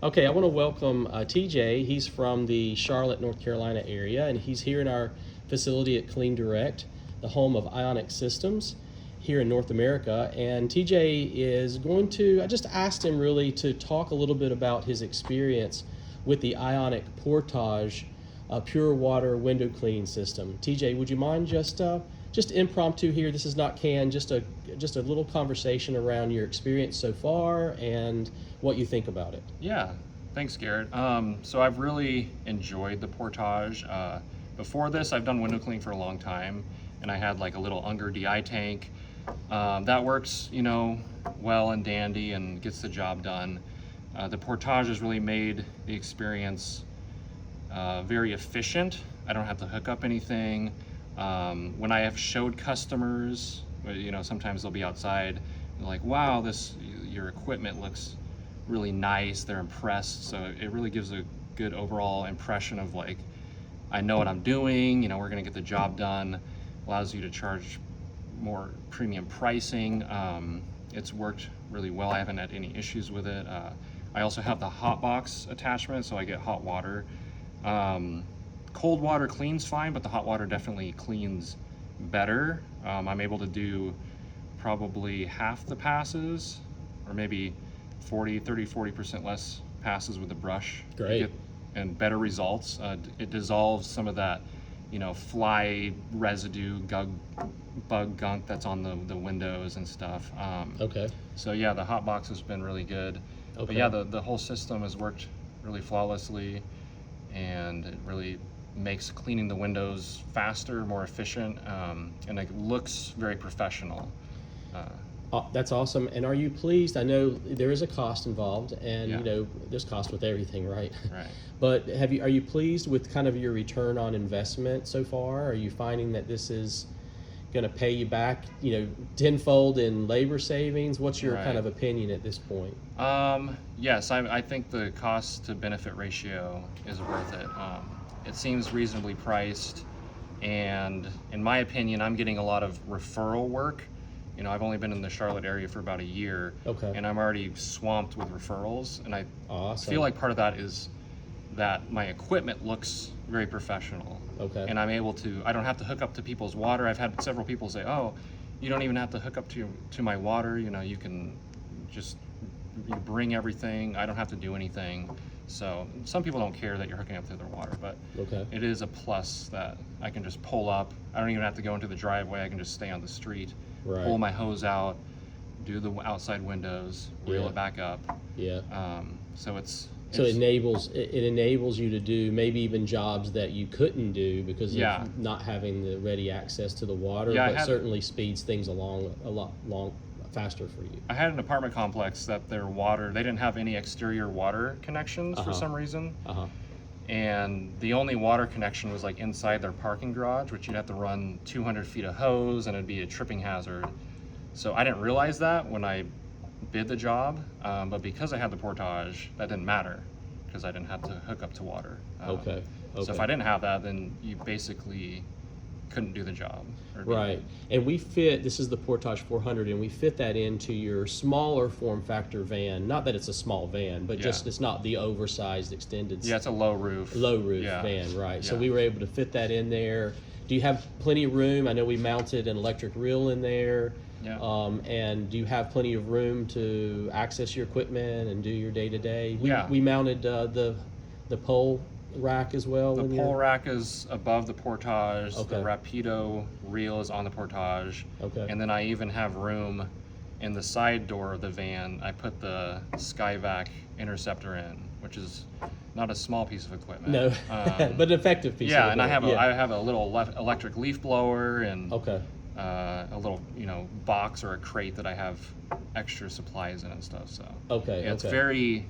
Okay, I want to welcome TJ. He's from the Charlotte, North Carolina area, and he's here in our facility at Clean Direct, the home of Ionic Systems here in North America. And TJ is going to, I just asked him really to talk a little bit about his experience with the Ionic Portage pure water window cleaning system. TJ, would you mind just impromptu here? This is not canned, just a little conversation around your experience so far and what you think about it. Yeah, thanks, Garrett. So I've really enjoyed the Portage. Before this, I've done window cleaning for a long time, and I had like a little Unger DI tank. That works, well and dandy and gets the job done. The Portage has really made the experience very efficient. I don't have to hook up anything. When I have showed customers, sometimes they'll be outside, they're like, wow, your equipment looks really nice. They're impressed. So it really gives a good overall impression of like, I know what I'm doing, we're gonna get the job done. Allows you to charge more premium pricing. It's worked really well. I haven't had any issues with it. I also have the hot box attachment, so I get hot water. Cold water cleans fine, but the hot water definitely cleans better. I'm able to do probably half the passes, or maybe 30-40% less passes with the brush. Great. And better results. It dissolves some of that, fly residue, bug gunk that's on the windows and stuff. Okay. So yeah, the hot box has been really good. Okay. But yeah, the whole system has worked really flawlessly, and it really makes cleaning the windows faster, more efficient, and it looks very professional. That's awesome. And are you pleased? I know there is a cost involved, and Yeah. there's cost with everything, right? Right. But are you pleased with kind of your return on investment so far? Are you finding that this is going to pay you back, tenfold in labor savings? What's your kind of opinion at this point? Yes, I think the cost to benefit ratio is worth it. It seems reasonably priced, and in my opinion, I'm getting a lot of referral work. I've only been in the Charlotte area for about a year, okay, and I'm already swamped with referrals, and I awesome. feel like part of that is that my equipment looks very professional. Okay. And I don't have to hook up to people's water. I've had several people say, oh, you don't even have to hook up to my water. You can just bring everything. I don't have to do anything. So some people don't care that you're hooking up to their water, but okay, it is a plus that I can just pull up. I don't even have to go into the driveway. I can just stay on the street, right, pull my hose out, do the outside windows, reel it back up. Yeah. So it enables you to do maybe even jobs that you couldn't do because of not having the ready access to the water, but certainly speeds things along a lot faster for you. I had an apartment complex that their water, they didn't have any exterior water connections for some reason. And the only water connection was like inside their parking garage, which you'd have to run 200 feet of hose, and it'd be a tripping hazard. So I didn't realize that when I bid the job, but because I had the Portage, that didn't matter because I didn't have to hook up to water. Okay. So if I didn't have that, then you basically couldn't do the job. Right. And this is the Portage 400, and we fit that into your smaller form factor van. Not that it's a small van, but just it's not the oversized extended. Yeah, it's a low roof van, right? So we were able to fit that in there. Do you have plenty of room? I know we mounted an electric reel in there. Yeah. And do you have plenty of room to access your equipment and do your day-to-day? Yeah. We mounted the pole rack as well. The pole rack is above the Portage. Okay. The Rapido reel is on the Portage. Okay. And then I even have room in the side door of the van. I put the Skyvac interceptor in, which is not a small piece of equipment. No, but an effective piece. Yeah, of and equipment. I have a little electric leaf blower and okay. A little box or a crate that I have extra supplies in and stuff. So okay, yeah, it's very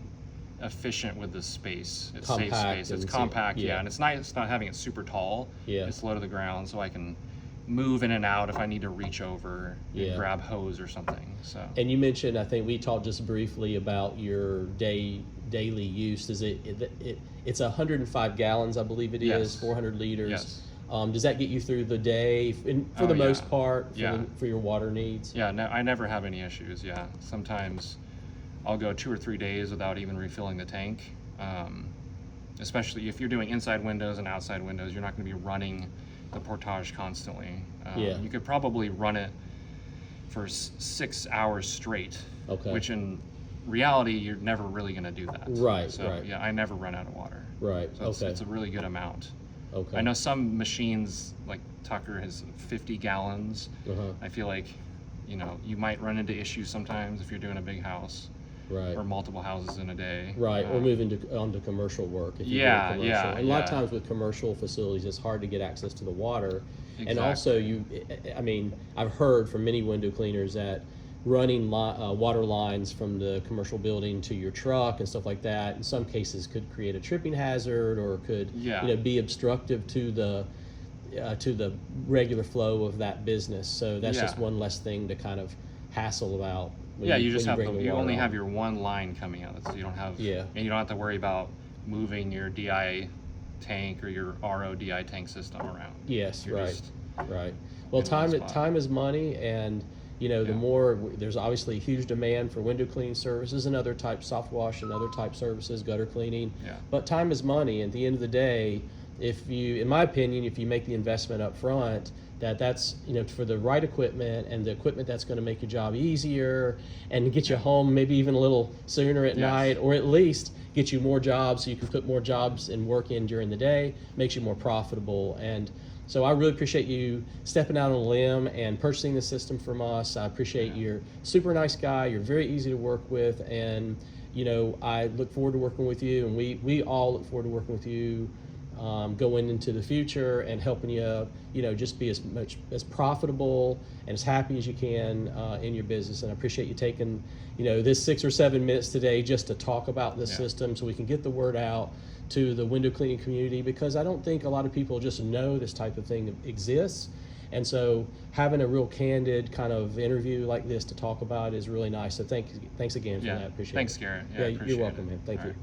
efficient with the space. It's safe space. It's compact, and it's nice. It's not having it super tall. Yeah, it's low to the ground, so I can move in and out if I need to reach over and grab hose or something. So. And you mentioned, I think we talked just briefly about your daily use. Is it's 105 gallons, I believe it is, 400 liters. Yes. Does that get you through the day for the most part for your water needs? Yeah, no, I never have any issues. Yeah, sometimes I'll go 2 or 3 days without even refilling the tank. Especially if you're doing inside windows and outside windows, you're not going to be running the Portage constantly. Yeah. You could probably run it for 6 hours straight, Okay. which in reality, you're never really going to do that. Right, So right. yeah, I never run out of water. Right, So okay. it's a really good amount. Okay. I know some machines, like Tucker has 50 gallons. Uh-huh. I feel like, you might run into issues sometimes if you're doing a big house. Right. Or multiple houses in a day. Right, or moving onto commercial work. If you're Yeah, doing commercial. yeah, And a lot of yeah. times with commercial facilities, it's hard to get access to the water. And Exactly. also, I've heard from many window cleaners that running water lines from the commercial building to your truck and stuff like that, in some cases could create a tripping hazard or could Yeah. be obstructive to the regular flow of that business. So that's just Yeah. one less thing to kind of hassle about. Yeah, you just have bring the you water only on. have your one line coming out, so you don't have, Yeah. and you don't have to worry about moving your DI tank or your RO DI tank system around. Yes, You're right, just right. Well, in one spot. time is money, and the Yeah. more there's obviously a huge demand for window cleaning services and other types, soft wash and other type services, gutter cleaning. Yeah. But time is money. At the end of the day, in my opinion, if you make the investment up front, that's for the right equipment and the equipment that's going to make your job easier and get you home maybe even a little sooner at Yes. night, or at least get you more jobs so you can put more jobs and work in during the day, makes you more profitable. And so I really appreciate you stepping out on a limb and purchasing the system from us. I appreciate you're super nice guy. You're very easy to work with, and I look forward to working with you, and we all look forward to working with you going into the future and helping you, just be as profitable and as happy as you can in your business. And I appreciate you taking, this 6 or 7 minutes today just to talk about this Yeah. system so we can get the word out to the window cleaning community, because I don't think a lot of people just know this type of thing exists. And so having a real candid kind of interview like this to talk about is really nice. So thanks again for Yeah. that. Appreciate Thanks, it. Garrett. Yeah, I appreciate you're welcome, it. man. Thank All you. right.